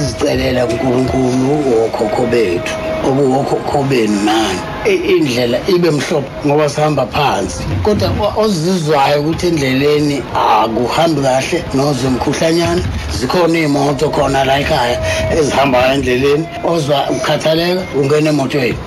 sizicelela uNkulunkulu okhokho bethu obukhokho benu nani indlela ibe mhlophe ngoba sihamba phansi kodwa ozizwayo ukuthi endleleni akuhambi kahle nozwe umkhuhlanyana zikhona imoto khona la ekhaya ezihamba endleleni ozwa ukukhathaleka ungena emotweni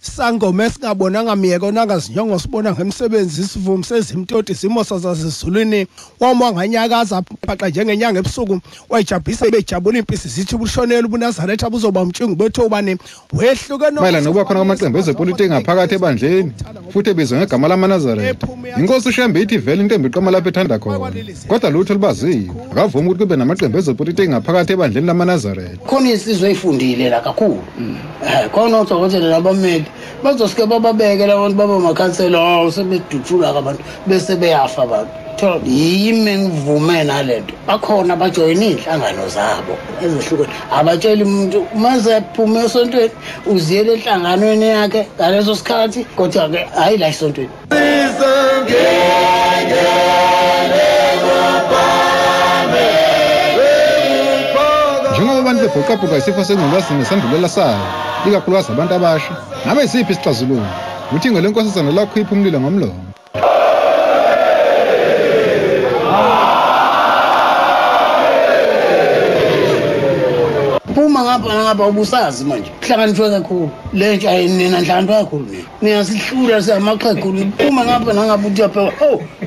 Sangoma esingabonanga miyeko nangazinyongo sibona ngemsebenzi isivumo sezimtoti zimo sazazizulwini wamanganyakaza phaqa njengenyanga ebusuku wayijabhisa bejabula impisi zithi bushonela ubuNazaretha abuzoba umtshungu bethu ubani wehluke mayelana nokuba khona kwamaqembu ezepolitiki ngaphakathi ebandleni futhi ebizwa ngegama lamaNazaretha inkosi uShembe ithi vele into embiqama lapha ethanda khona kodwa lutho libaziwe akavumi ukuthi kube namaqembu ezepolitiki ngaphakathi ebandleni lamaNazaretha khona isizwe ifundile la kakhulu khona odokotela labameli bazosike bababeke labantu baba makhansela sebeduthula abantu bese beyafa abantu yimi ngivume nalento bakhona bajoyina inhlangano zabo ezihlukene abatshela umuntu maze phuma esontweni uziyele enhlanganweni yakhe ngaleso sikhathi kodwa ke hayi la esontweni njengoba abantu bebhuqabhuqa isifo sengculazi nesandulela sayo ikakhulukazi abantu abasha ngabe isiphi isixazululo uthi ngelenkosazana lakho iphumlile ngomlomo phuma ngapha ubusazi manje kuhlanganishwe kakhulu lentsha ayinina nhlanhla kakhulu niyasihlula siyamaxhegu phuma ngapha nangapha uthi yapha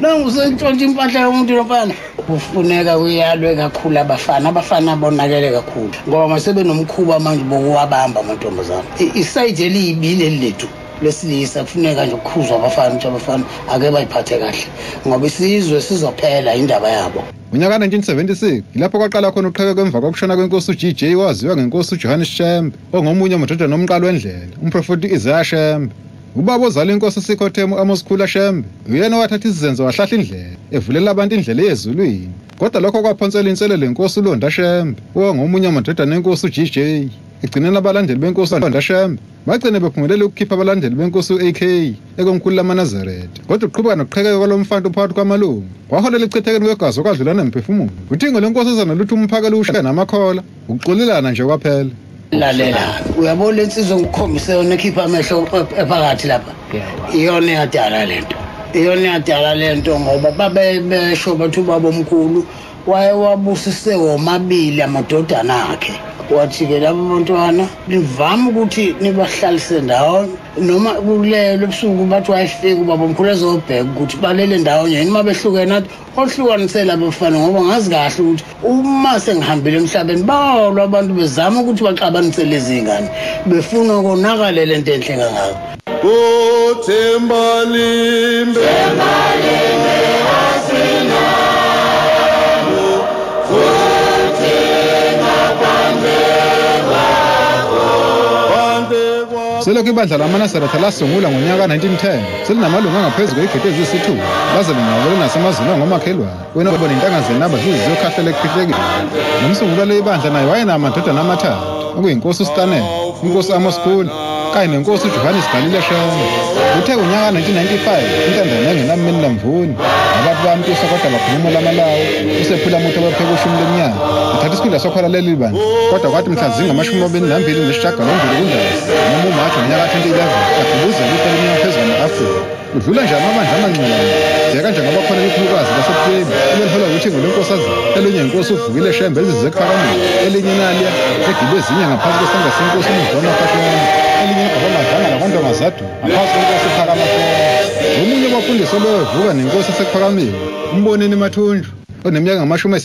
nangu sentshontsha impahla yomuntu lofana kufuneka uyalwe kakhulu abafana bonakele kakhulu ngoba masebe nomkhuba manje bokuwabamba amantombazana isayide elibili lethu lesilisa kufuneka nje ukukhuzwa abafana ake bayiphathe kahle ngoba isizwe sizophela indaba yabo unyaka 1976 ilapho kwaqala khona uqheke kwemva kokushona kwenkosi uGJ waziwa ngenkosi uJohannes Shembe ongomunye amadodana omqalo wendlela umprofeti Isaiah Shembe ubaba ozala inkosi uSikhothemo Amos Khula Shembe uyena wathatha izenzo wahlahla indlela evulela abantu indlela yezulwini kodwa lokho kwaphonsela inselelo lenkosi uLonda Shembe ongomunye amadodana enkosi uGJ igcinela abalandeli benkosi uLonda Shembe bagcine bephumelela ukukhipha abalandeli benkosi uAK ekomkhulu lamaNazaretha kodwa uqhubeka nokuqhekeka kwalomfanto phakathi kwamalungu kwaholela echithekeni kwegazi okwadlulana nemphefumulo uthingo lenkosazana luthi umphakela ushaya namakhola ukuxolelana nje kwaphela lalela uyabona lensizwe ngikhombise yona ekhipha amehlo ephakathi lapha iyona yadala lento ngoba babesho bathu babomkhulu wayewabusise womabili amadodana akhe wathi-ke labo bantwana nivame ukuthi nibahlalise ndawonye noma kulelo ebusuku bathi wayefika ubabomkhulu ezobheka ukuthi balele ndawonye yini uma behlukene athi ohlukanisela abafana ngoba ngazi kahle ukuthi uma sengihambile emhlabeni bawolwa abantu bezama ukuthi baxabanise lezi ngane befuna ukonakala lento enhle kangaka Thembalimbe selokhu ibandla lamaNazaretha lasungula ngonyaka 1910 selinamalungu angaphezu kwezigidi eziyisithupha laze lingcwabele nasemazweni angomakhelwane wena ubona intanga zenaba ziziyokhahlela ekuphihlekile nomsunguli lebandla naye wayenamadodana amathathu okuyinkosi uStanel inkosi Amos Khula kanye nenkosi uJohannes Galile Shembe uthe ngonyaka 1995 intandane engenamini lamvuni abantu bamtusa kodwa bakhuluma lamalawo usephula umuntu obapheka ushumi leminyaka uthatha isikhundla sokhwala leli bandla kodwa kwathi mhlazinga 22 nesishiyagalombili kuNdasa noma uMashi ngonyaka 2011 adubuza ukuthi elinye phezulu ne-Afrika udlula njani amandla amancane bheka njengoba khona ikhulukazi lasePhweni elihola ukuthi ngolenkosazana elinye inkosi uVukile Shembe ezize kuphakamile elinye naliya egibe ezinye ngaphansi kwesandla senkosi uMdlwana Phashana elinye ngabamadlanga lakwandongazadu ngaphansi kwenkosi uPhakamashona omunye wabafundisi obevuka nenkosi esekuphakamile umboneni Mathunjwa oneminyaka ngamashumi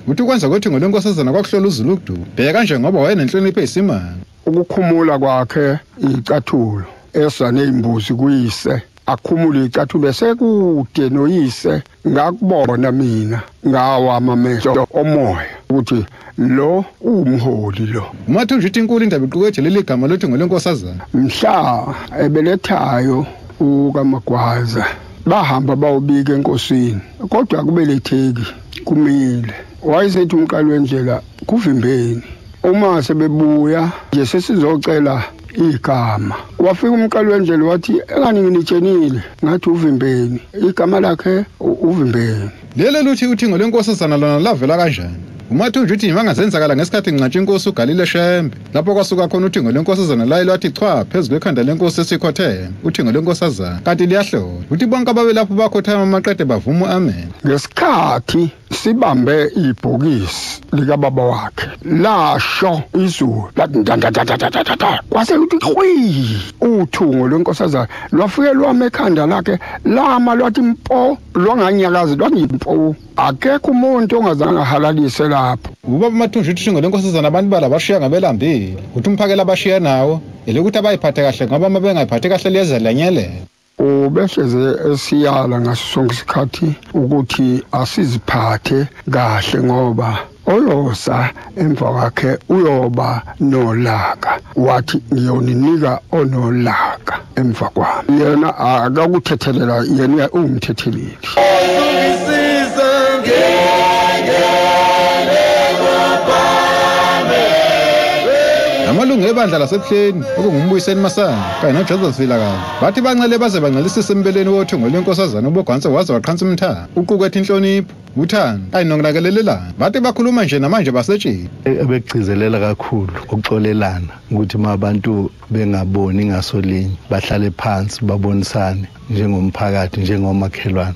uthi kwenza ukuthi ngolenkosazana kwakuhlola uZulu uDudu bheka nje ngoba wayenenhlonipho eyisimanga ukukhumula kwakhe icathulo esanezimbuzi kuyise akhumule icathulo besekude noyise ngakubona mina ngawa amehlo omoya ukuthi lo umholi lo uMathunjwa uthi inkulu indaba iqukethe leli gama lothi ngolenkosazana mhla ebelethayo ukaMagwaza bahamba bawubika enkosini kodwa kubeletheki kumile wayesethi umqalo wendlela kuvimbeni uma sebebuya nje sesizocela igama wafika umqalo wendlela wathi engani nginitshenile ngathi uvimbeni igama lakhe uvimbeni lelo luthi uthingo lenkosazana lona lavela kanjani uMathunja uthi mangazenzakala ngesikhathi nginqatshe inkosi uGalile Shembe lapho kwasuka khona uthingo lenkosazana laye lwathi chwa phezulu ekhanda lenkosi esikhothe uthingo lenkosazana kanti liyahlola uthi bonke ababe lapho bakhothama amaqede bavuma amen. Ngesikhathi sibambe ibhokisi lika baba wakhe lasho izulu kwase uthi khwi uthungo lwenkosazana lwafike lwame ekhanda lakhe lama lwathi mpo lwanganyakazi lwangimpo akekho umuntu ongazange ahalalise lapho. Ubaba uMathunja uthi uthingo lenkosazana abantu bala bashiya ngabelambile uthi umphakela abashiya nawo elokuthi abayiphathe kahle ngoba uma bengayiphathe kahle liyezelanyele. Ubehleze esiyala ngaso sonke isikhathi ukuthi asiziphathe kahle ngoba oyosa emva kwakhe uyoba nolaka wathi ngiyoninika onolaka emva kwami yena akakuthethelela yena ungumthetheleli. Amalungu ebandla lasebuhleni okungumbuyiseni Masana kanye noJoseph Vilakazi bathi bancele baze bancelisise embeleni wothungo lwenkosazana uBogwanse waze waqhansa umthamo uqukethe inhlonipho uthando kanye nokunakelelelana bathi bakhuluma nje namanje basetshile ebegcizelela kakhulu ukuxolelana ukuthi abantu bengaboni ngasolinye bahlale phansi babonisane njengomphakathi njengomakhelwane.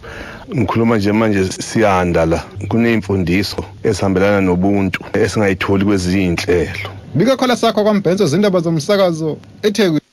Ngikhuluma nje manje siyanda la kunezimfundiso esihambelana nobuntu esingayitholi kwezinhlelo. Bika khala sakho kwaMbhenzo izindaba zomsakazo eThekwini.